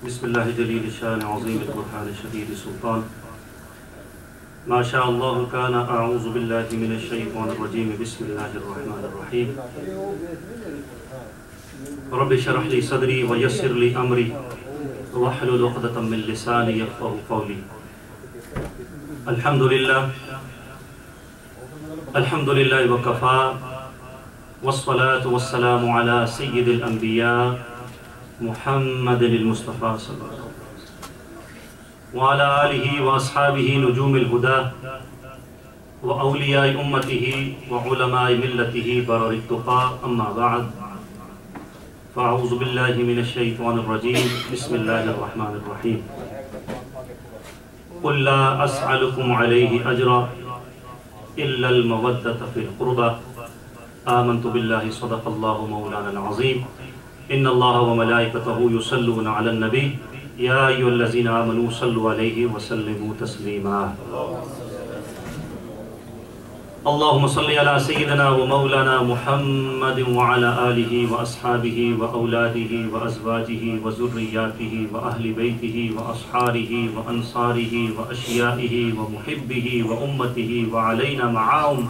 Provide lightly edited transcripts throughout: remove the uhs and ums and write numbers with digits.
بسم الله جليل الشان عظيم البرهان شديد السلطان ما شاء الله كان. أعوذ بالله من الشيطان الرجيم. بسم الله الرحمن الرحيم. رب اشرح لي صدري ويسر لي أمري واحلل عقدة من لساني يفقهوا قولي. الحمد لله وكفى والصلاة والسلام على سيد الأنبياء محمد المصطفى صلی اللہ علیہ وسلم وعلى آلہ واصحابہ نجوم الہدى وأولیاء امتہ وعلماء ملتہ برر التقى. اما بعد فاعوذ باللہ من الشیطان الرجیم. بسم اللہ الرحمن الرحیم. قل لا اسألكم علیہ اجرا الا المودة فی القربى. آمنت باللہ صدق اللہ مولانا العظیم. ان اللہ وملائکتہ یصلون علی النبی یا ایھا الذین آمنوا صلوا علیہ وسلموا تسلیما. اللہم صل علی سیدنا ومولانا محمد وعلی آلہ واصحابہ واولادہ وازواجہ وذریاتہ واہل بیتہ واصحابہ وانصارہ واشیائہ ومحبہ وامتہ وعلینا معاہم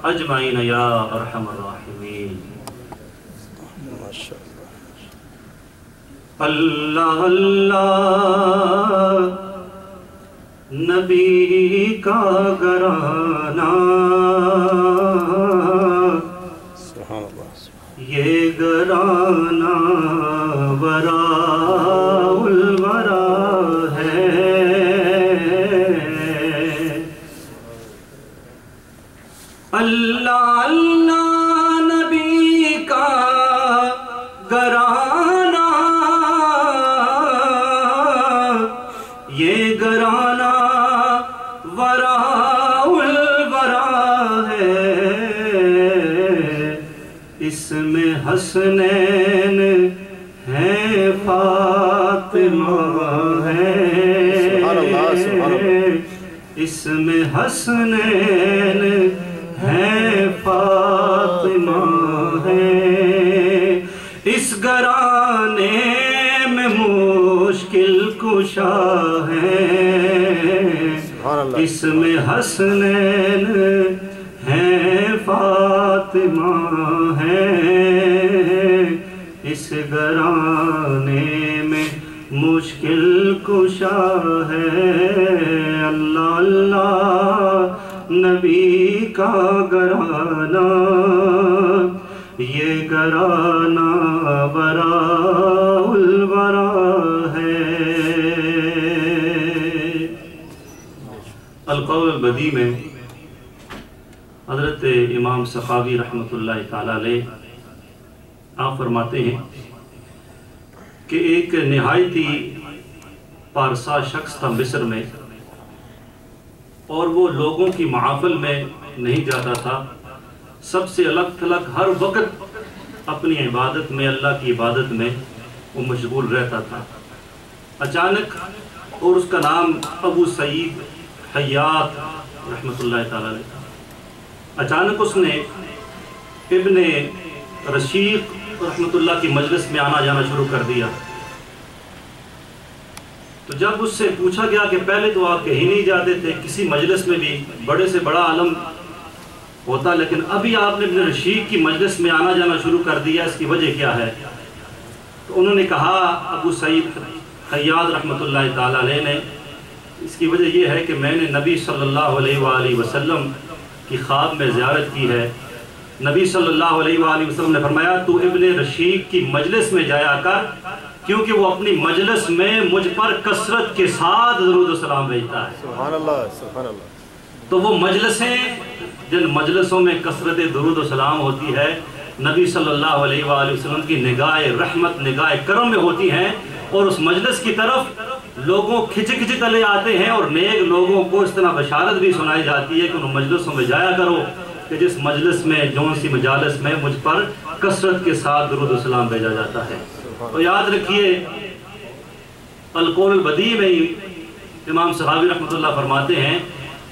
اجمعین یا ارحم الراحمین. اللہ اللہ نبی کا گھرانہ یہ گھرانہ وراء الورا ہے. اللہ اللہ نبی کا گھرانہ یہ گھرانہ وراء الورا ہے. اس میں حسنین ہیں فاطمہ ہے. اس میں حسنین ہیں فاطمہ ہے. اس گھرانے میں مشکل کشا ہے. اس میں حسنین ہیں فاطمہ ہے. اس گھرانے میں مشکل کشا ہے. اللہ اللہ نبی کا گھرانہ یہ گھرانہ وراء الورا ہے. القول البدیع میں حضرت امام سخاوی رحمۃ اللہ تعالی علیہ آپ فرماتے ہیں کہ ایک نہایتی پارسا شخص تھا مصر میں اور وہ لوگوں کی محافل میں نہیں جاتا تھا. سب سے الگ تھلگ ہر وقت اپنی عبادت میں اللہ کی عبادت میں وہ مشغول رہتا تھا. اچانک اور اس کا نام ابو سعید حیات رحمۃ اللہ تعالی علیہ. اچانک اس نے ابن رشیق رحمۃ اللہ کی مجلس میں آنا جانا شروع کر دیا. تو جب اس سے پوچھا گیا کہ پہلے تو آپ کہیں نہیں جاتے تھے, کسی مجلس میں بھی بڑے سے بڑا عالم ہوتا, لیکن ابھی آپ نے ابن رشیق کی مجلس میں آنا جانا شروع کر دیا, اس کی وجہ کیا ہے؟ تو انہوں نے کہا ابو سعید حیات رحمۃ اللہ تعالی علیہ نے, اس کی وجہ یہ ہے کہ میں نے نبی صلی اللہ علیہ وآلہ وسلم کی خواب میں زیارت کی ہے. نبی صلی اللہ علیہ وآلہ وسلم نے فرمایا تو ابن رشیق کی مجلس میں جایا کر, کیونکہ وہ اپنی مجلس میں مجھ پر کثرت کے ساتھ درود و سلام بھیجتا ہے. سبحان اللہ سبحان اللہ. تو وہ مجلسیں جن مجلسوں میں کثرت درود و سلام ہوتی ہے, نبی صلی اللہ علیہ وآلہ وسلم کی نگاہ رحمت نگاہ کرم میں ہوتی ہیں, اور اس مجلس کی طرف لوگوں کھچ تلے آتے ہیں, اور نیک لوگوں کو اس طرح بشارت بھی سنائی جاتی ہے کہ ان مجلسوں میں جایا کرو کہ جس مجلس میں جون سی مجالس میں مجھ پر کثرت کے ساتھ درود و سلام بھیجا جاتا ہے. تو یاد رکھیے القول البدیع میں امام سخاوی رحمۃ اللہ فرماتے ہیں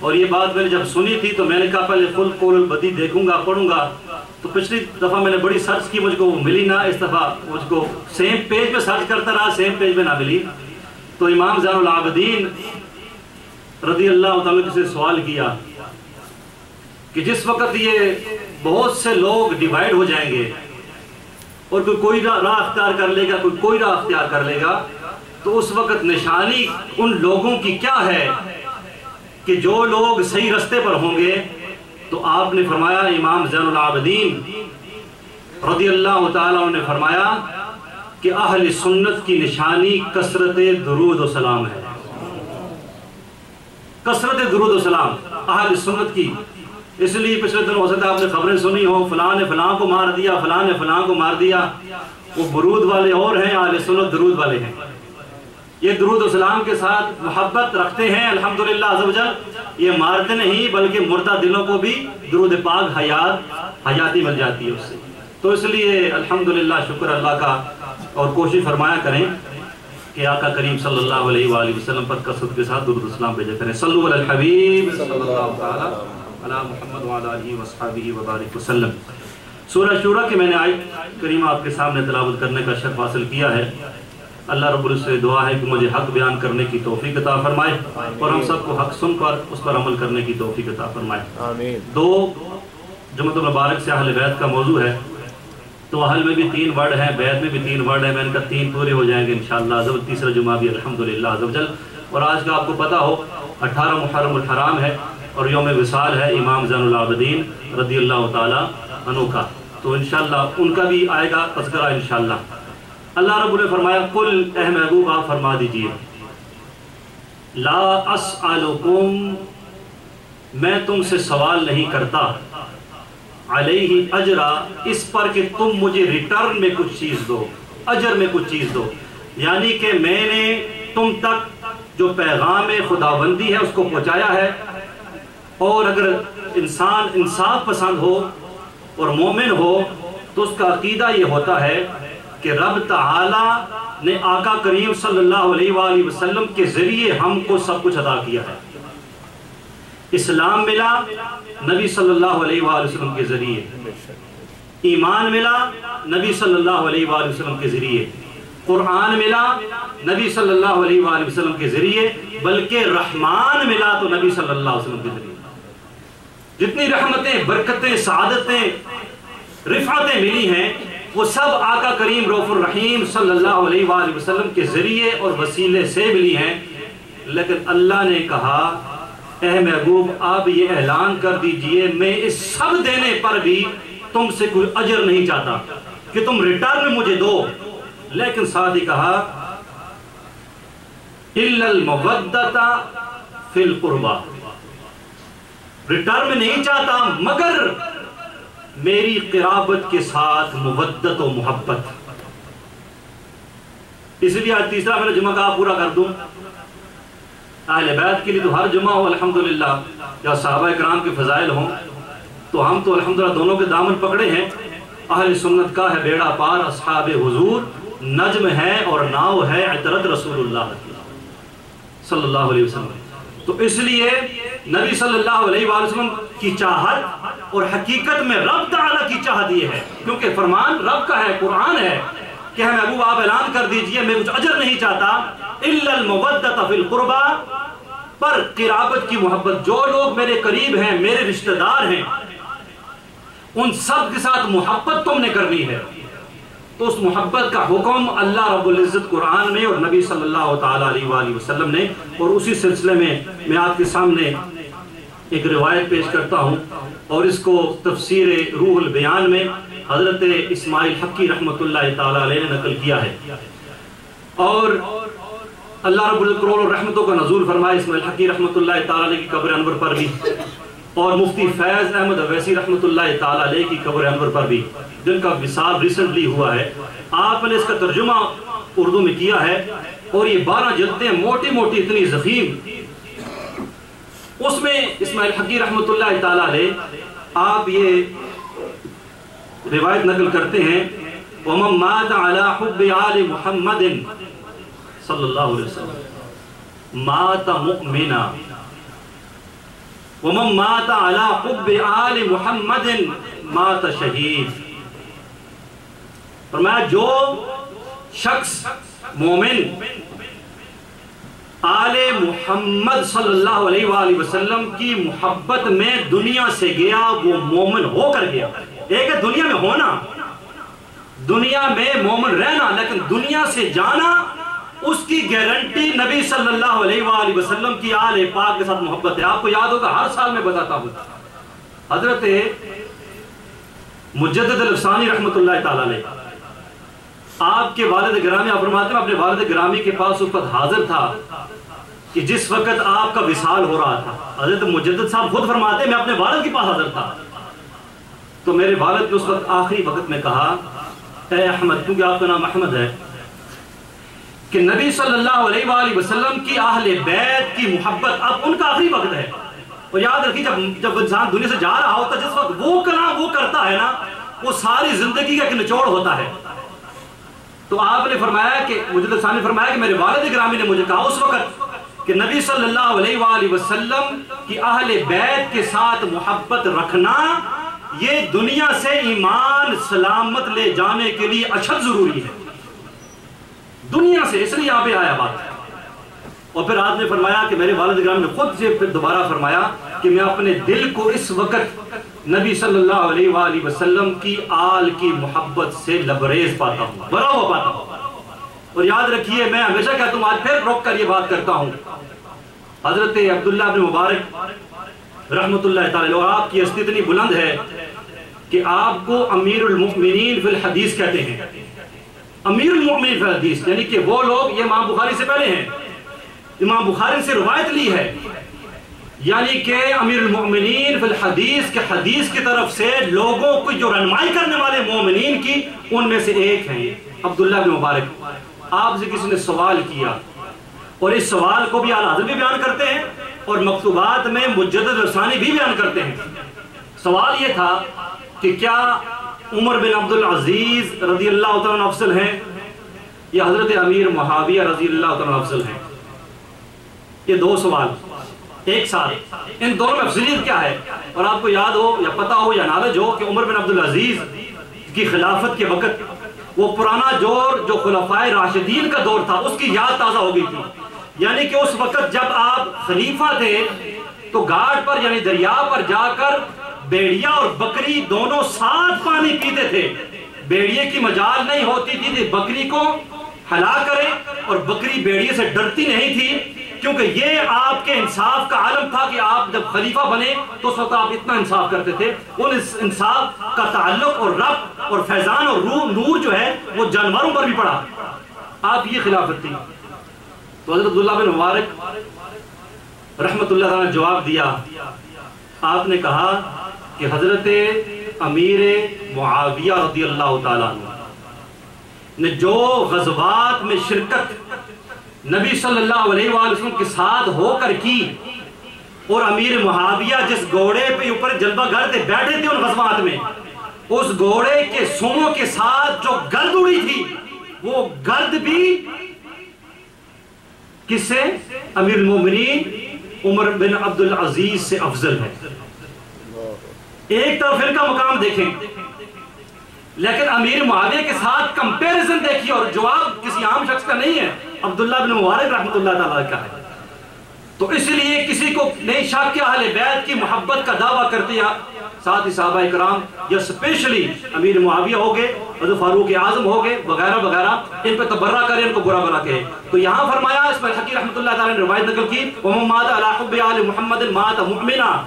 اور یہ بات میں نے جب سنی تھی تو میں نے کہا پہلے فل قول البدی دیکھوں گا، پڑھوں گا، تو پچھلی دفعہ میں نے بڑی سرچ کی، مجھ کو وہ ملی نہ، اس دفعہ مجھ کو سیم پیج پہ سرچ کرتا رہا، سیم پیج پہ نہ ملی، تو امام زین العابدین رضی اللہ تعالیٰ سے سوال کیا کہ جس وقت یہ بہت سے لوگ ڈیوائیڈ ہو جائیں گے اور کوئی راہ اختیار کر لے گا، کوئی راہ اختیار کر لے گا، تو اس وقت نشانی ان لوگوں کی کیا ہے کہ جو لوگ صحیح رستے پر ہوں گے؟ تو آپ نے فرمایا، امام زین العابدین رضی اللہ تعالیٰ نے فرمایا کہ اہل سنت کی نشانی کثرت درود و سلام ہے، کثرت درود و سلام اہل سنت کی۔ اس لیے پچھلے دن ہو سکتا ہے آپ نے خبریں سنی ہو، فلاں نے فلاں کو مار دیا، فلاں نے فلاں کو مار دیا، وہ برود والے اور ہیں، اہل سنت درود والے ہیں، یہ درود و سلام کے ساتھ محبت رکھتے ہیں الحمدللہ عز و جل، یہ مارتے نہیں بلکہ مردہ دلوں کو بھی درود پاک حیاتی مل جاتی ہے اس سے۔ تو اس لیے الحمدللہ شکر اللہ کا، اور کوشش فرمایا کریں کہ آقا کریم صلی اللہ علیہ وآلہ وسلم پر کثرت کے ساتھ درود و سلام بھیجا کریں۔ صلو علی الحبیب صلی اللہ تعالی علی محمد وعلی آلہ وصحبہ وبارک وسلم۔ سورہ شورى کی میں نے آیت کریمہ آپ کے سامنے تلاوت کرنے کا شرف حاصل کیا ہے۔ اللہ رب العزت سے دعا ہے کہ مجھے حق بیان کرنے کی توفیق عطا فرمائے اور ہم سب کو حق سن کر اس پر عمل کرنے کی توفیق عطا فرمائے۔ آمین۔ دو جمعۃ المبارک سے اہل بیت کا موضوع ہے، تو اہل میں بھی 3 ورڈ ہیں، بیت میں بھی 3 ورڈ ہیں، میں ان کا 3 پورے ہو جائیں گے انشاءاللہ عز و جل، تیسرا جمعہ بھی الحمدللہ عز و جل۔ اور آج کا آپ کو پتہ ہو 18 محرم الحرام ہے اور یوم وصال ہے امام زین العابدین رضی اللہ تعالیٰ عنہ کا، تو انشاءاللہ ان کا بھی آئے گا تذکرہ انشاءاللہ۔ اللہ رب نے فرمایا، قل اے محبوب آپ فرما دیجئے، لا اسألکم میں تم سے سوال نہیں کرتا، علیہ اجرا اس پر کہ تم مجھے ریٹرن میں کچھ چیز دو، اجر میں کچھ چیز دو، یعنی کہ میں نے تم تک جو پیغام خداوندی ہے اس کو پہنچایا ہے، اور اگر انسان انصاف پسند ہو اور مومن ہو تو اس کا عقیدہ یہ ہوتا ہے کہ رب تعالی نے آقا کریم صلی اللہ علیہ وآلہ وسلم کے ذریعے ہم کو سب کچھ عطا کیا ہے۔ اسلام ملا نبی صلی اللہ علیہ وآلہ وسلم کے ذریعے، ایمان ملا نبی صلی اللہ علیہ وآلہ وسلم کے ذریعے، قرآن ملا نبی صلی اللہ علیہ وآلہ وسلم کے ذریعے، بلکہ رحمان ملا تو نبی صلی اللہ علیہ وسلم کے ذریعے۔ جتنی رحمتیں، برکتیں، سعادتیں، رفعتیں ملی ہیں وہ سب آقا کریم رؤوف الرحیم صلی اللہ علیہ وآلہ وسلم کے ذریعے اور وسیلے سے ملی ہیں، لیکن اللہ نے کہا اے محبوب آپ یہ اعلان کر دیجئے میں اس سب دینے پر بھی تم سے کوئی اجر نہیں چاہتا کہ تم ریٹرن میں مجھے دو، لیکن ساتھ ہی کہا اِلَّا الْمَوَدَّةَ فِي الْقُرْبَى، ریٹرن میں نہیں چاہتا مگر میری قرابت کے ساتھ مودت و محبت۔ اس لیے آج تیسرا میں نے جمعہ کہا پورا کر دوں، اہل بیت کے لیے تو ہر جمعہ ہو الحمدللہ، یا صحابہ کرام کے فضائل ہوں، تو ہم تو الحمدللہ دونوں کے دامن پکڑے ہیں۔ اہل سنت کا ہے بیڑا پار اصحاب حضور، نجم ہے اور ناؤ ہے عطرت رسول اللہ صلی اللہ علیہ وسلم۔ تو اس لیے نبی صلی اللہ علیہ وآلہ وسلم کی چاہت اور حقیقت میں رب تعالیٰ کی چاہت یہ ہے، کیونکہ فرمان رب کا ہے، قرآن ہے کہ ہم محبوب آپ اعلان کر دیجئے میں کچھ اجر نہیں چاہتا، اِلَّا الْمَوَدَّةَ فِي الْقُرْبَى، پر قرابت کی محبت، جو لوگ میرے قریب ہیں، میرے رشتہ دار ہیں، ان سب کے ساتھ محبت تم نے کرنی ہے۔ تو اس محبت کا حکم اللہ رب العزت قرآن میں اور نبی صلی اللہ تعالیٰ علیہ وآلہ وسلم نے، اور اسی سلسلے میں آپ کے سامنے ایک روایت پیش کرتا ہوں، اور اس کو تفسیر روح البیان میں حضرت اسماعیل حقی رحمۃ اللہ تعالیٰ علیہ نے نقل کیا ہے، اور اللہ رب العزت کروڑوں رحمتوں کا نزول فرمائے اسماعیل حقی رحمۃ اللہ تعالیٰ علیہ کی قبر انور پر بھی، اور مفتی فیض احمد اویسی رحمۃ اللہ تعالیٰ علیہ کی قبر انور پر بھی، جن کا وصال ریسنٹلی ہوا ہے۔ آپ نے اس کا ترجمہ اردو میں کیا ہے، اور یہ 12 جلدیں موٹی موٹی اتنی ضخیم، اس میں اسماعیل حقی رحمۃ اللہ تعالیٰ علیہ آپ یہ روایت نقل کرتے ہیں، وَمَن مَاتَ عَلَى حُبِّ آلِ مُحَمَّدٍ صلی اللہ علیہ وسلم مَاتَ مُؤْمِنًا، وَمَن مَاتَ عَلَى حُبِّ آلِ مُحَمَّدٍ مَاتَ شَہید۔ فرمایا جو شخص مومن آل محمد صلی اللہ علیہ وآلہ وسلم کی محبت میں دنیا سے گیا وہ مومن ہو کر گیا۔ ایک ہے دنیا میں ہونا، دنیا میں مومن رہنا، لیکن دنیا سے جانا اس کی گارنٹی نبی صلی اللہ علیہ وآلہ وسلم کی آل پاک کے ساتھ محبت ہے۔ آپ کو یاد ہوگا ہر سال میں بتاتا ہوں، حضرت مجدد الافسانی رحمۃ اللہ تعالی علیہ، آپ کے والد گرامی، آپ فرماتے ہیں اپنے والد گرامی کے پاس اس وقت حاضر تھا کہ جس وقت آپ کا وصال ہو رہا تھا۔ حضرت مجدد صاحب خود فرماتے ہیں میں اپنے والد کے پاس حاضر تھا، تو میرے والد نے اس وقت آخری وقت میں کہا اے احمد، کیونکہ آپ کا نام احمد ہے، کہ نبی صلی اللہ علیہ وآلہ وسلم کی اہل بیت کی محبت اب ان کا آخری وقت ہے۔ اور یاد رکھیے جب انسان دنیا سے جا رہا ہوتا ہے، جس وقت وہ کلام وہ کرتا ہے نا، وہ ساری زندگی کا ایک نچوڑ ہوتا ہے۔ تو آپ نے فرمایا کہ مجدد ثانی نے فرمایا کہ میرے والد گرامی نے مجھے کہا اس وقت کہ نبی صلی اللہ علیہ وآلہ وسلم کی اہل بیت کے ساتھ محبت رکھنا یہ دنیا سے ایمان سلامت لے جانے کے لیے اشد ضروری ہے، دنیا سے، اس لیے یہاں پہ آیا بات۔ اور پھر آپ نے فرمایا کہ میرے والد گرامی نے خود سے پھر دوبارہ فرمایا کہ میں اپنے دل کو اس وقت نبی صلی اللہ علیہ وآلہ وسلم کی آل کی محبت سے لبریز پاتا ہوں، بھرا ہوا پاتا ہوں۔ اور یاد رکھیے میں ہمیشہ کہتا ہوں، آج پھر روک کر یہ بات کرتا ہوں، حضرت عبداللہ بن مبارک رحمت اللہ تعالی، اور آپ کی ہستی اتنی بلند ہے کہ آپ کو امیر المؤمنین فی الحدیث کہتے ہیں۔ امیر المؤمنین فی الحدیث یعنی کہ وہ لوگ، یہ امام بخاری سے پہلے ہیں، امام بخاری سے روایت لی ہے، یعنی کہ امیر المؤمنین فی الحدیث کے حدیث کی طرف سے لوگوں کو جو رہنمائی کرنے والے مومنین کی ان میں سے ایک ہیں عبداللہ بن مبارک۔ آپ سے کسی نے سوال کیا اور اس سوال کو بھی اعلیٰ حضرت بھی بیان کرتے ہیں اور مکتوبات میں مجدد الثانی بھی بیان کرتے ہیں۔ سوال یہ تھا کہ کیا عمر بن عبدالعزیز رضی اللہ تعالیٰ عنہ افضل ہیں یا حضرت امیر معاویہ رضی اللہ تعالیٰ عنہ افضل ہیں؟ یہ دو سوال ایک ساتھ، ان دونوں میں افضلیت کیا ہے؟ اور آپ کو یاد ہو یا پتہ ہو یا نالج ہو کہ عمر بن عبدالعزیز کی خلافت کے وقت وہ پرانا دور جو خلفائے راشدین کا دور تھا اس کی یاد تازہ ہو گئی تھی، یعنی کہ اس وقت جب آپ خلیفہ تھے تو گھاٹ پر یعنی دریا پر جا کر بیڑیا اور بکری دونوں ساتھ پانی پیتے تھے۔ بیڑیے کی مجال نہیں ہوتی تھی کہ بکری کو ہلا کرے، اور بکری بیڑیے سے ڈرتی نہیں تھی، کیونکہ یہ آپ کے انصاف کا عالم تھا کہ آپ جب خلیفہ بنے تو اس وقت آپ اتنا انصاف کرتے تھے۔ ان انصاف کا تعلق اور رب اور فیضان اور روح نور جو ہے وہ جانوروں پر بھی پڑا، آپ یہ خلافت تھی۔ تو حضرت عبداللہ بن مبارک رحمت اللہ تعالیٰ نے جواب دیا، آپ نے کہا کہ حضرت امیر معاویہ رضی اللہ تعالیٰ عنہ نے جو غزوات میں شرکت نبی صلی اللہ علیہ وآلہ وسلم کے ساتھ ہو کر کی، اور امیر معاویہ جس گھوڑے پہ اوپر جلوہ گر تھے بیٹھے تھے ان غزوات میں، اس گھوڑے کے سوموں کے ساتھ جو گرد اڑی تھی وہ گرد بھی کس سے؟ امیر المومنین عمر بن عبدالعزیز سے افضل ہے۔ ایک طرف ان کا مقام دیکھیں، لیکن امیر معاویہ کے ساتھ کمپیریزن دیکھیے، اور جواب کسی عام شخص کا نہیں ہے، عبداللہ بن مبارک رحمت اللہ تعالیٰ کا ہے۔ تو اس لیے کسی کو نہیں شک کہ اہل بیت کی محبت کا دعویٰ کرتے ہیں ساتھ ہی صحابہ کرام یا اسپیشلی امیر معاویہ ہو گئے، حضرت فاروق اعظم ہو گئے وغیرہ وغیرہ، ان پہ تبرہ کریں، ان کو برا برا کہے۔ تو یہاں فرمایا، اس پر حقی رحمت اللہ تعالیٰ نے روایت نقل کی، وَمَن مَاتَ عَلَىٰ حُبِّ آلِ مُحَمَّدٍ مَاتَ مُؤْمِنًا،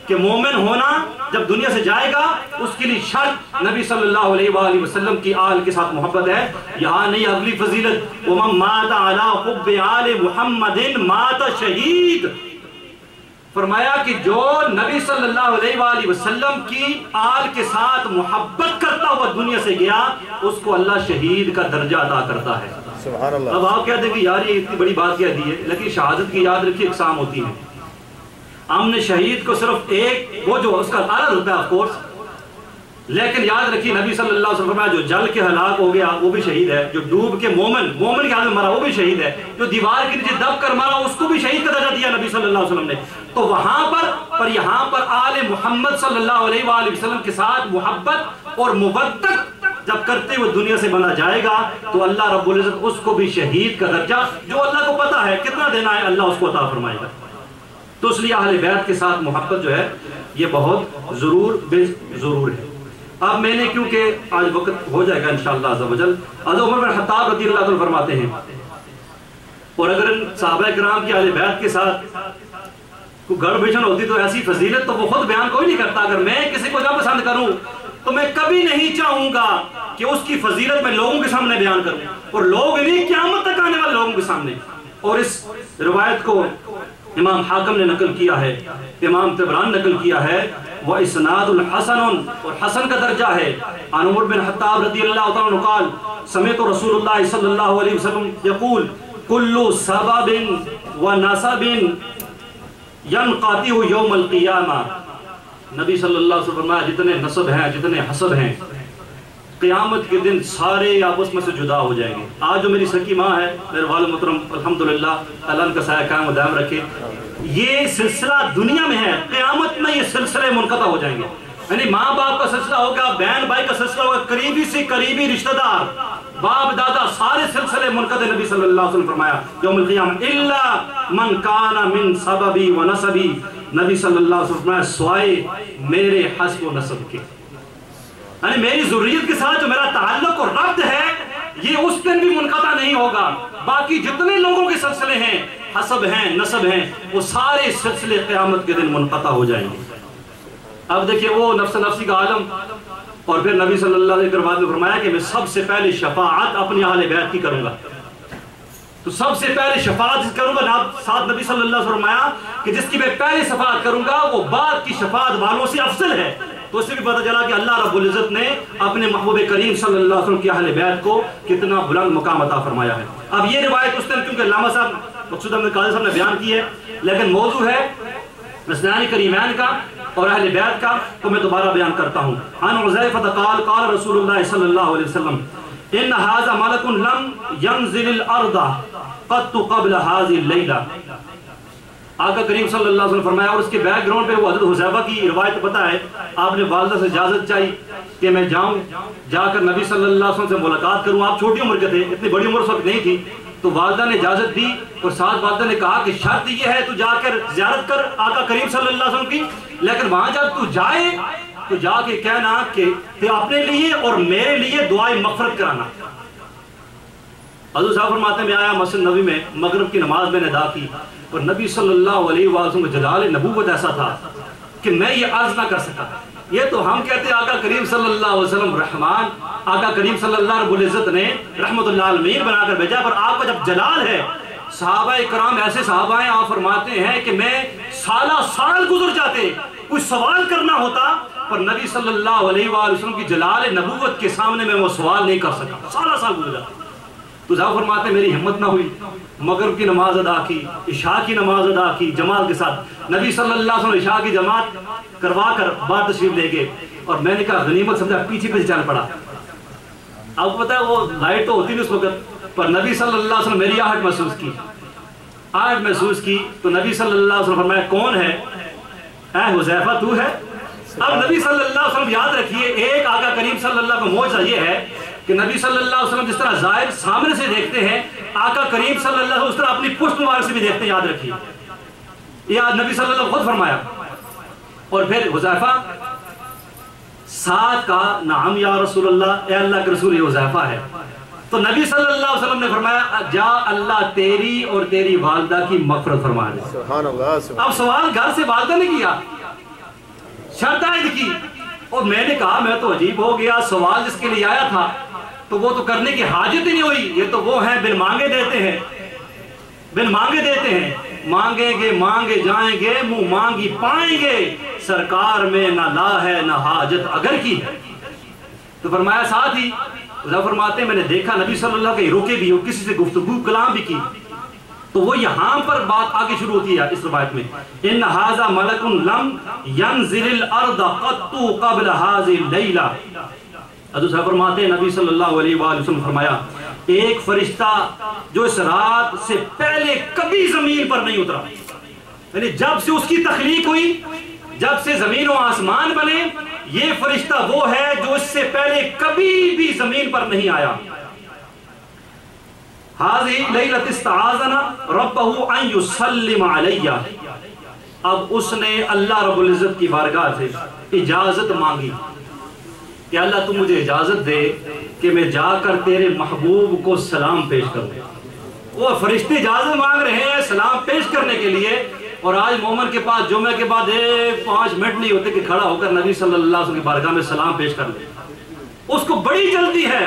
کہ مومن ہونا جب دنیا سے جائے گا اس کے لیے شرط نبی صلی اللہ علیہ وآلہ وسلم کی آل کے ساتھ محبت ہے۔ یہاں نہیں اگلی فضیلت، وَمَن مَاتَ عَلَىٰ حُبِّ آلِ مُحَمَّدٍ مَاتَ شہید، فرمایا کہ جو نبی صلی اللہ علیہ وآلہ وسلم کی آل کے ساتھ محبت کرتا ہوا دنیا سے گیا، اس کو اللہ شہید کا درجہ عطا کرتا ہے۔ سبحان اللہ۔ اب آپ کہتے ہیں کہ یار یہ اتنی بڑی بات کہہ دی ہے، لیکن شہادت کی یاد رکھیے اقسام ہوتی ہیں۔ ہم نے شہید کو صرف ایک وہ جو اس کا عدد ہوتا ہے آف کورس، لیکن یاد رکھیے نبی صلی اللہ علیہ وسلم فرمایا جو جل کے ہلاک ہو گیا وہ بھی شہید ہے، جو ڈوب کے مومن کی حالت میں مرا وہ بھی شہید ہے، جو دیوار کے نیچے دب کر مرا اس کو بھی شہید کا درجہ دیا نبی صلی اللہ علیہ وسلم نے۔ تو وہاں پر یہاں پر آل محمد صلی اللہ علیہ وآلہ وسلم کے ساتھ محبت اور مودت جب کرتے ہوئے دنیا سے بنا جائے گا تو اللہ رب العزت اس کو بھی شہید کا درجہ، جو اللہ کو پتا ہے کتنا دینا ہے، اللہ اس کو عطا فرمائے گا۔ تو اس لیے اہل بیت کے ساتھ محبت جو ہے یہ بہت ضرور ہے۔ اب میں نے کیونکہ آج وقت ہو جائے گا انشاءاللہ عز و جل، حضرت عمر بن خطاب رضی اللہ عنہ فرماتے ہیں، اور اگر صحابہ کرام کی اہل بیت کے ساتھ کوئی گڑ بھیجن ہوتی تو ایسی فضیلت تو وہ خود بیان کوئی نہیں کرتا۔ اگر میں کسی کو نہ پسند کروں تو میں کبھی نہیں چاہوں گا کہ اس کی فضیلت میں لوگوں کے سامنے بیان کروں، اور لوگ نہیں قیامت تک آنے والے لوگوں کے سامنے۔ اور اس روایت کو امام حاکم نے نقل کیا ہے، امام طبرانی نقل کیا ہے، وہ اسناد الحسن اور حسن کا درجہ ہے۔ عن عمر بن خطاب رضی اللہ عنہ قال سمعت رسول اللہ صلی اللہ علیہ وسلم یقول کل سبب ونسب ینقطع یوم القیامہ۔ نبی صلی اللہ علیہ وسلم فرمایا جتنے نسب ہیں جتنے حسب ہیں قیامت کے دن سارے آپس میں سے جدا ہو جائیں گے۔ آج جو میری سکی ماں ہے، میرے والد محترم الحمدللہ اللہ ان کا سایہ قائم و دائم رکھے، یہ سلسلہ دنیا میں ہے، قیامت میں یہ سلسلے منقطع ہو جائیں گے۔ یعنی ماں باپ کا سلسلہ ہوگا، بہن بھائی کا سلسلہ ہوگا، قریبی سے قریبی رشتہ دار، باپ دادا، سارے سلسلے منقطع۔ نبی صلی اللہ علیہ وسلم فرمایا یوم القیامہ الا من کان من سببی و نسبی، نبی صلی اللہ علیہ وسلم فرمایا سوائے میرے حسب و نسب کے، یعنی میری ذریت کے ساتھ جو میرا تعلق اور ربط ہے یہ اس دن بھی منقطع نہیں ہوگا۔ باقی جتنے لوگوں کے سلسلے ہیں، حسب ہیں، نسب ہیں، وہ سارے سلسلے قیامت کے دن منقطع ہو جائیں گے۔ اب دیکھیں وہ نفس نفسی کا عالم، اور پھر نبی صلی اللہ علیہ وسلم نے فرمایا کہ میں سب سے پہلے شفاعت اپنی اہل بیت کی کروں گا۔ تو سب سے پہلے شفاعت کروں گا، ساتھ نبی صلی اللہ علیہ وسلم فرمایا کہ جس کی میں پہلے شفاعت کروں گا وہ بعد کی شفاعت والوں سے افضل ہے۔ تو اس سے بھی پتہ چلا کہ اللہ رب العزت نے اپنے محبوب کریم صلی اللہ علیہ وسلم کی اہل بیت کو کتنا بلند مقام عطا فرمایا ہے۔ اب یہ روایت اس دن کیونکہ علامہ صاحب مقصود احمد قادری صاحب نے بیان کی ہے، لیکن موضوع ہے حسنین کریمین کا اور اہل بیت کا، تو میں دوبارہ بیان کرتا ہوں۔ عن حذیفہ قال قال رسول اللہ صلی اللہ علیہ وسلم ان هذا ملک لم ينزل الارض قط قبل هذه الليلہ۔ آقا کریم صلی اللہ علیہ وسلم فرمایا، اور اس کے بیک گراؤنڈ پہ وہ حضرت حذیفہ کی روایت پتہ ہے، آپ نے والدہ سے اجازت چاہی کہ میں جاؤں، جا کر نبی صلی اللہ علیہ وسلم سے ملاقات کروں۔ آپ چھوٹی عمر کے تھے، اتنی بڑی عمر اس وقت نہیں تھی، تو والدہ نے اجازت دی، اور ساتھ والدہ نے کہا کہ شرط یہ ہے تو جا کر زیارت کر آقا کریم صلی اللہ علیہ وسلم کی، لیکن وہاں جب تو جائے تو جا کے کہنا کہ اپنے لیے اور میرے لیے دعائے مغفرت کرانا۔ حضرت صاحب فرماتے ہیں میں آیا مسجد نبی میں، مغرب کی نماز میں نے ادا کی، اور نبی صلی اللہ علیہ وسلم کا جلال نبوت ایسا تھا کہ میں یہ عرض نہ کر سکا۔ یہ تو ہم کہتے ہیں آقا کریم صلی اللہ علیہ وسلم رحمان، آقا کریم صلی اللہ رب العزت نے رحمت اللہ عالمین بنا کر بھیجا، پر آپ کا جب جلال ہے، صحابہ کرام ایسے صحابہ ہیں، آپ فرماتے ہیں کہ میں سالہ سال گزر جاتے، کوئی سوال کرنا ہوتا، پر نبی صلی اللہ علیہ وسلم کی جلال نبوت کے سامنے میں وہ سوال نہیں کر سکا، سالہ سال گزر جاتے۔ تو صاحب فرماتے ہیں میری ہمت نہ ہوئی، مغرب کی نماز ادا کی، عشاء کی نماز ادا کی جماعت کے ساتھ، نبی صلی اللہ علیہ وسلم عشاء کی جماعت کروا کر بعد تشریف لے گئے، اور میں نے کہا غنیمت سمجھا، پیچھے پیچھے چل پڑا۔ اب پتہ ہے وہ لائٹ تو ہوتی نہیں اس وقت، پر نبی صلی اللہ علیہ وسلم میری آہٹ محسوس کی، تو نبی صلی اللہ علیہ وسلم فرمایا کون ہے؟ اے حذیفہ تو ہے؟ اب نبی صلی اللہ علیہ وسلم یاد رکھیے، ایک آقا کریم صلی اللہ کا معجزہ یہ ہے کہ نبی صلی اللہ علیہ وسلم جس طرح ظاہر سامنے سے دیکھتے ہیں، آقا کریم صلی اللہ علیہ وسلم اس طرح اپنی پشت مبارک سے بھی دیکھتے ہیں، یاد رکھیے، یہ نبی صلی اللہ علیہ وسلم خود فرمایا۔ اور پھر حذیفہ ساتھ کا نعم یا رسول اللہ، اے اللہ کے رسول، یہ حذیفہ ہے۔ تو نبی صلی اللہ علیہ وسلم نے فرمایا جا اللہ تیری اور تیری والدہ کی مغفرت فرما دے۔ سبحان اللہ۔ اب سوال گھر سے والدہ نے کیا، شرط عائد کی، اور میں نے کہا میں تو عجیب ہو گیا، سوال جس کے لیے آیا تھا تو وہ تو کرنے کی حاجت ہی نہیں ہوئی، یہ تو وہ ہیں بن مانگے دیتے ہیں، بن مانگے دیتے ہیں، مانگیں گے مانگے جائیں گے، منہ مانگی پائیں گے، سرکار میں نہ لا ہے نہ حاجت اگر کی ہے۔ تو فرمایا ساتھ ہی فرماتے ہیں میں نے دیکھا نبی صلی اللہ علیہ وسلم کے روکے بھی، اور کسی سے گفتگو کلام بھی کی، تو وہ یہاں پر بات آگے شروع ہوتی ہے اس روایت میں، ان ھذا ملک لم ينزل الارض قط قبل هذه الليلہ۔ حضرت صاحب فرماتے ہیں نبی صلی اللہ علیہ وآلہ وسلم فرمایا ایک فرشتہ جو اس رات سے پہلے کبھی زمین پر نہیں اترا، یعنی جب سے اس کی تخلیق ہوئی، جب سے زمین و آسمان بنے، یہ فرشتہ وہ ہے جو اس سے پہلے کبھی بھی زمین پر نہیں آیا۔ هذه لیلۃ استعاذنا ربہ ان یسلم علیہ، اب اس نے اللہ رب العزت کی بارگاہ سے اجازت مانگی کہ اللہ تم مجھے اجازت دے کہ میں جا کر تیرے محبوب کو سلام پیش کروں۔ وہ فرشتے اجازت مانگ رہے ہیں سلام پیش کرنے کے لیے، اور آج مومن کے پاس جمعہ کے بعد 5 منٹ نہیں ہوتے کہ کھڑا ہو کر نبی صلی اللہ علیہ وسلم کی بارگاہ میں سلام پیش کر لے۔ اس کو بڑی جلدی ہے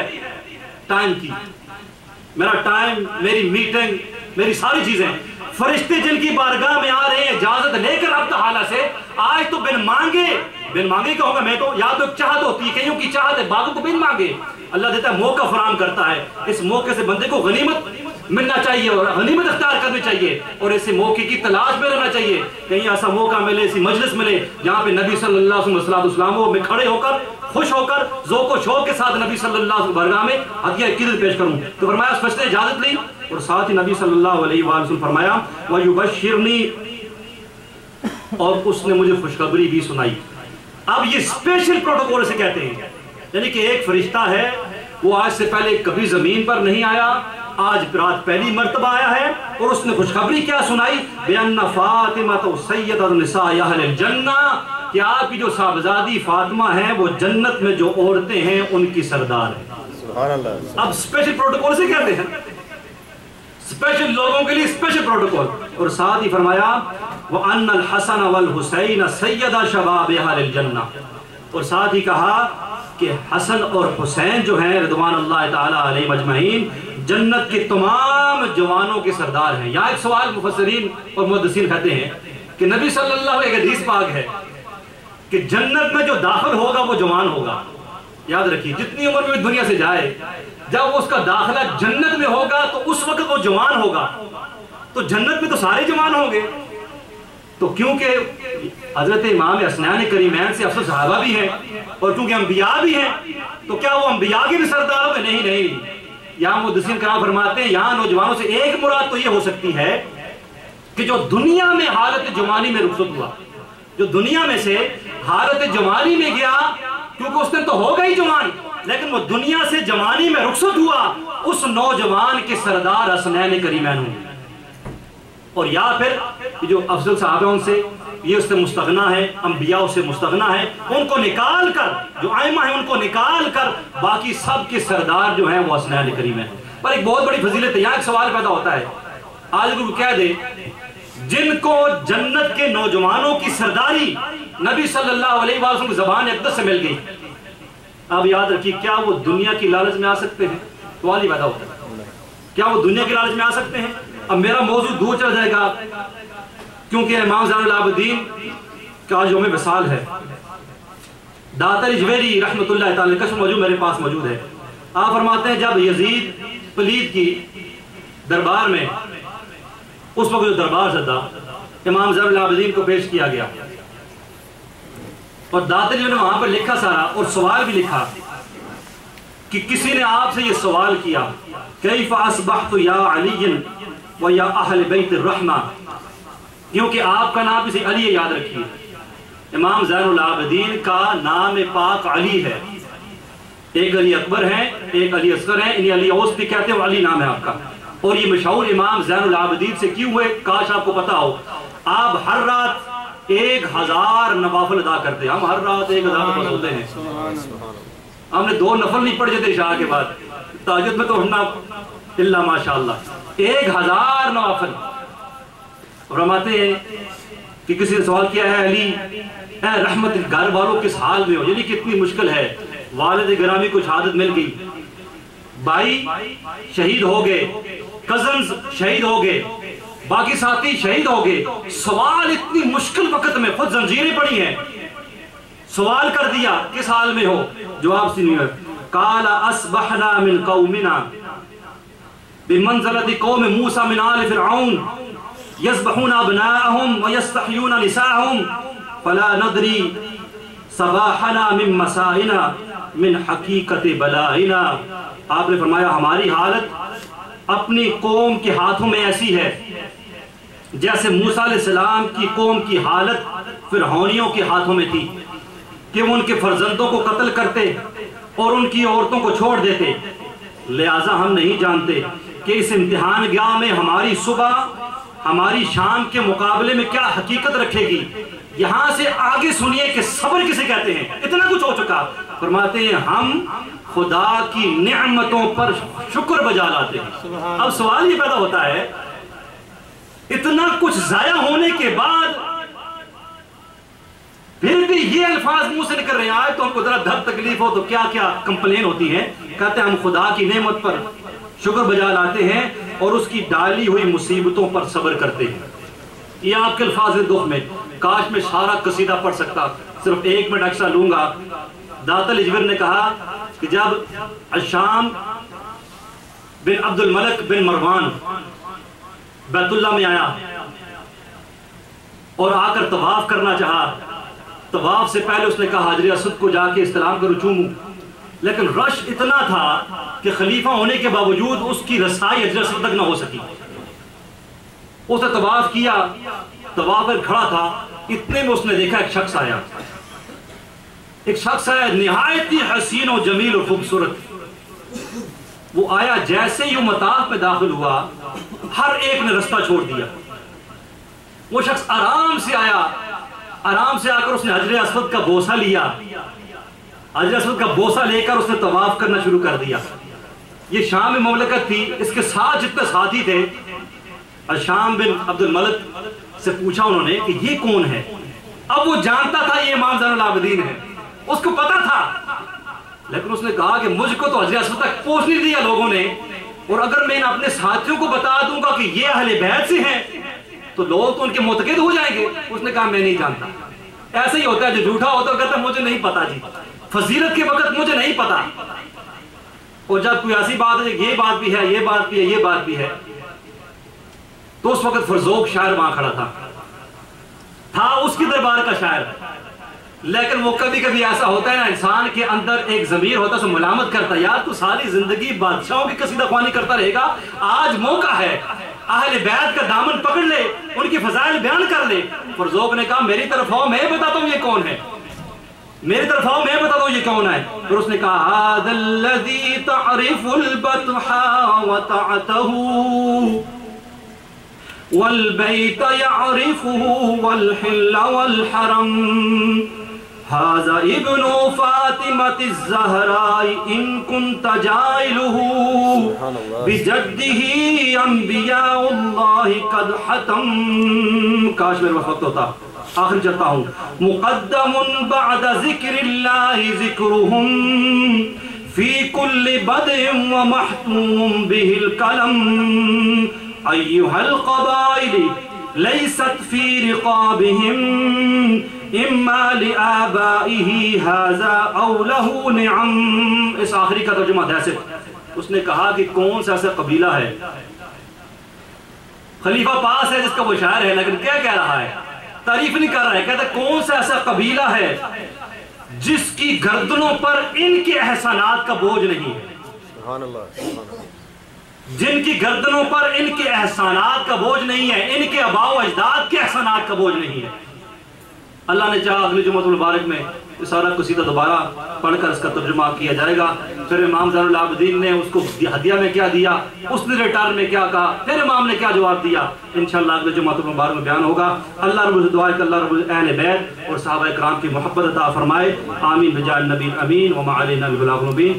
ٹائم کی، میرا ٹائم، میری میٹنگ، میری ساری چیزیں۔ فرشتے جن کی بارگاہ میں آ رہے ہیں اجازت لے کر اب تعالیٰ سے، آج تو بن مانگے کہوں گا میں تو، یا تو چاہت ہوتی ہے، کئیوں کی چاہت ہے باغوں کو بن مانگے اللہ دیتا ہے، موقع فراہم کرتا ہے۔ اس موقع سے بندے کو غنیمت ملنا چاہیے اور غنیمت اختیار کرنی چاہیے، اور ایسے موقع کی تلاش میں رہنا چاہیے، کہیں ایسا موقع ملے، ایسی مجلس ملے جہاں پہ نبی صلی اللہ علیہ وسلم میں کھڑے ہو کر خوش ہو کر ذوق و شوق کے ساتھ نبی صلی اللہ علیہ وسلم بارگاہ میں ہدیہ عقیدت پیش کروں۔ تو فرمایا اس فرشتے نے اجازت لی، اور ساتھ ہی نبی صلی اللہ علیہ وآلہ وسلم فرمایا وَيُبَشِّرْنِي، اور اس نے مجھے خوشخبری بھی سنائی۔ اب یہ اسپیشل پروٹوکول سے کہتے ہیں، یعنی کہ ایک فرشتہ ہے وہ آج سے پہلے کبھی زمین پر نہیں آیا، آج رات پہلی مرتبہ آیا ہے، اور اس نے خوشخبری کیا سنائی؟ بِأَنَّ فَاطِمَةَ سَيِّدَةُ نِسَاءِ أَهْلِ الْجَنَّةِ، کہ آپ کی جو صاحبزادی فاطمہ ہیں وہ جنت میں جو عورتیں ہیں ان کی سردار ہے۔ اب اسپیشل پروٹوکول سے کہتے ہیں، اسپیشل لوگوں کے لیے اسپیشل پروٹوکول، اور ساتھ ہی فرمایا وَأَنَّ الْحَسَنَ وَالْحُسَيْنَ سَيَّدَ شَبَابِ أَهْلِ الْجَنَّةِ، اور ساتھ ہی کہا کہ حسن اور حسین جو ہیں رضوان اللہ تعالیٰ علیہ مجمعین جنت کے تمام جوانوں کے سردار ہیں۔ یہاں ایک سوال مفسرین اور محدثین کہتے ہیں کہ نبی صلی اللہ علیہ وسلم ایک حدیث پاک ہے کہ جنت میں جو داخل ہوگا وہ جوان ہوگا۔ یاد رکھیے جتنی عمر میں دنیا سے جائے، جب اس کا داخلہ جنت میں ہوگا تو اس وقت وہ جوان ہوگا، تو جنت میں تو سارے جوان ہوں گے، تو کیونکہ حضرت امام حسنین کریمین سے افضل صحابہ بھی ہیں اور کیونکہ انبیاء بھی ہیں، تو کیا وہ انبیاء کے بھی سردار ہوگے؟ نہیں۔ یہاں محدثین کرام فرماتے ہیں یہاں نوجوانوں سے ایک مراد تو یہ ہو سکتی ہے کہ جو دنیا میں حالت جوانی میں رخصت ہوا، جو دنیا میں سے حالت جوانی میں گیا، کیونکہ اس نے تو ہوگا ہی جوان، لیکن وہ دنیا سے جوانی میں رخصت ہوا، اس نوجوان کے سردار حسنین کریمین ہوں۔ اور یا پھر جو افضل صحابہ ان سے یہ اس سے مستغنا ہے، انبیاء اس سے مستغنا ہے، ان کو نکال کر جو ائمہ ہیں ان کو نکال کر باقی سب کے سردار جو ہیں وہ حسنین کریمین ہیں۔ پر ایک بہت بڑی فضیلت ہے، یہاں ایک سوال پیدا ہوتا ہے، آج کو کہہ دے جن کو جنت کے نوجوانوں کی سرداری نبی صلی اللہ علیہ وسلم کی زبان اقدس سے مل گئی، اب یاد رکھیے کیا وہ دنیا کی لالچ میں آ سکتے ہیں؟ سوال ہی پیدا ہوتا ہے، کیا وہ دنیا کی لالچ میں آ سکتے ہیں؟ اب میرا موضوع دور چل جائے گا کیونکہ امام زین العابدین کا جو میں وصال ہے، داتر جویری رحمۃ اللہ تعالی کا موضوع میرے پاس موجود ہے۔ آپ فرماتے ہیں جب یزید پلید کی دربار میں اس وقت جو دربار سدا امام زین العابدین کو پیش کیا گیا، اور داتر جویری نے وہاں پر لکھا سارا اور سوال بھی لکھا کہ کسی نے آپ سے یہ سوال کیا کیف اصبحت یا علی و یا اہل بیت الرحمہ، کیونکہ آپ کا نام کسی علی ہے، یاد رکھیے امام زین العابدین کا نام پاک علی ہے، ایک علی اکبر ہیں ایک علی اصغر ہیں، انہیں علی اوس بھی کہتے ہیں، علی نام ہے آپ کا، اور یہ مشہور امام زین العابدین سے کیوں ہوئے؟ کاش آپ کو پتا ہو، آپ ہر رات 1000 نوافل ادا کرتے ہیں، ہم ہر رات 1000 نفل ہوتے ہیں، ہم نے 2 نفل نہیں پڑھ جاتے عشاء کے بعد، تہجد میں تو ہمنا اللہ ماشاءاللہ 1000 نوافل۔ فرماتے ہیں کہ کسی نے سوال کیا ہے علی اے رحمت گھر والوں کس حال میں ہو، یعنی کتنی مشکل ہے، والد گرامی کو شہادت مل گئی، بھائی شہید ہو گئے، کزنز شہید ہو گئے، باقی ساتھی شہید ہو گئے، سوال اتنی مشکل وقت میں خود زنجیریں پڑی ہیں، سوال کر دیا کس حال میں ہو؟ جواب سنیے، قال اصبحنا من قومنا بمنزلت قوم موسیٰ من آل فرعون یذبحون ابناءہم ویستحیون نساءہم فلا ندری صباحنا من مسائنا من حقیقت بلائنا۔ آپ نے فرمایا ہماری حالت اپنی قوم کے ہاتھوں میں ایسی ہے جیسے موسیٰ علیہ السلام کی قوم کی حالت فرعونیوں کے ہاتھوں میں تھی کہ وہ ان کے فرزندوں کو قتل کرتے اور ان کی عورتوں کو چھوڑ دیتے۔ لہٰذا ہم نہیں جانتے کہ اس امتحان گاہ میں ہماری صبح ہماری شام کے مقابلے میں کیا حقیقت رکھے گی۔ یہاں سے آگے سنیے کہ صبر کسے کہتے ہیں، اتنا کچھ ہو چکا۔ فرماتے ہیں ہم خدا کی نعمتوں پر شکر بجا لاتے ہیں۔ اب سوال یہ پیدا ہوتا ہے اتنا کچھ ضائع ہونے کے بعد پھر بھی یہ الفاظ منہ سے نکل رہے ہیں تو ہم کو ذرا درد تکلیف ہو تو کیا کیا کمپلین ہوتی ہے۔ کہتے ہیں ہم خدا کی نعمت پر شکر بجا لاتے ہیں اور اس کی ڈالی ہوئی مصیبتوں پر صبر کرتے ہیں۔ یہ آپ کے الفاظ دکھ میں کاش میں سارا قصیدہ پڑھ سکتا، صرف 1 منٹ ایکسٹرا لوں گا۔ داتا الجبر نے کہا کہ جب عشام بن عبد الملک بن مروان بیت اللہ میں آیا اور آ کر طواف کرنا چاہا، طواف سے پہلے اس نے کہا حجر اسود کو جا کے استلام کرو چوموں، لیکن رش اتنا تھا کہ خلیفہ ہونے کے باوجود اس کی رسائی حجر اسود تک نہ ہو سکی۔ اس نے طواف کیا، طواف پر کھڑا تھا، اتنے میں اس نے دیکھا ایک شخص آیا، نہایت ہی حسین و جمیل و خوبصورت۔ وہ آیا، جیسے ہی مطاف میں داخل ہوا ہر ایک نے رستہ چھوڑ دیا۔ وہ شخص آرام سے آیا، آرام سے آ کر اس نے حجر اسود کا بوسہ لیا، حجر اسود کا بوسہ لے کر اس نے طواف کرنا شروع کر دیا۔ یہ شام میں مملکت تھی، اس کے ساتھ جتنے ساتھی تھے، عشام بن عبد الملک سے پوچھا انہوں نے کہ یہ کون ہے۔ اب وہ جانتا تھا یہ امام زین العابدین ہے، اس کو پتا تھا، لیکن اس نے کہا کہ مجھ کو تو حجر اسود تک پہنچ نہیں دیا لوگوں نے، اور اگر میں اپنے ساتھیوں کو بتا دوں گا کہ یہ اہل بیت سے ہیں تو لوگ تو ان کے معتقد ہو جائیں گے۔ اس نے کہا میں نہیں جانتا۔ ایسا ہی ہوتا ہے، جو جھوٹا ہوتا ہے کہتا ہے مجھے نہیں پتا جی، فضیلت کے وقت مجھے نہیں پتا، اور جب کوئی ایسی بات ہے یہ بات بھی ہے، یہ بات بھی ہے، یہ بات بھی ہے، تو اس وقت فرزوق شاعر وہاں کھڑا تھا اس کی دربار کا شاعر۔ لیکن وہ کبھی کبھی ایسا ہوتا ہے نا، انسان کے اندر ایک ضمیر ہوتا ہے، سو ملامت کرتا ہے، یار تو ساری زندگی بادشاہوں کی قصیدہ خوانی کرتا رہے گا، آج موقع ہے اہل بیت کا دامن پکڑ لے، ان کی فضائل بیان کر لے۔ فرزوق نے کہا میری طرف آؤ، میں بتاتا ہوں یہ کون ہے، میری طرف آؤ میں بتاتا ہوں یہ کون ہے۔ پھر اس نے کہا هذا الذي تعرف البطحاء وطعته والبيت يعرفه والحل والحرم هذا ابن فاطمة الزهراء إن كنت جائله بجده انبیاء اللہ قد حتم۔ کاش میرے وقت ہوتا، آخر چلتا ہوں۔ مقدم بعد ذکر اللہ ذکرهم فی کل بدء ومحتوم به القلم ایہا القبائل لیست فی رقابهم اما لآبائه هذا او له نعم۔ اس آخری کا ترجمہ ایسے، اس نے کہا کہ کون سا ایسا قبیلہ ہے، خلیفہ پاس ہے جس کا وہ شاعر ہے، لیکن کیا کہہ رہا ہے، تعریف نہیں کر رہا ہے، کہتا ہے کون سا ایسا قبیلہ ہے جس کی گردنوں پر ان کے احسانات کا بوجھ نہیں ہے، سبحان اللہ، جن کی گردنوں پر ان کے احسانات کا بوجھ نہیں ہے، ان کے آباء و اجداد کے احسانات کا بوجھ نہیں ہے۔ اللہ نے چاہا اگلی جمعۃ المبارک میں یہ سارا قصیدہ دوبارہ پڑھ کر اس کا ترجمہ کیا جائے گا۔ پھر امام زین العابدین نے اس کو ہدیہ میں کیا دیا، اس نے ریٹرن میں کیا کہا، پھر امام نے کیا جواب دیا، انشاءاللہ اگلی جمعۃ المبارک میں بیان ہوگا۔ اللہ رب دعا ہے کہ اللہ رب اہل بیت اور صحابہ کرام کی محبت عطا فرمائے، آمین بجاہ النبی امین وما علینا البلاغ المبین۔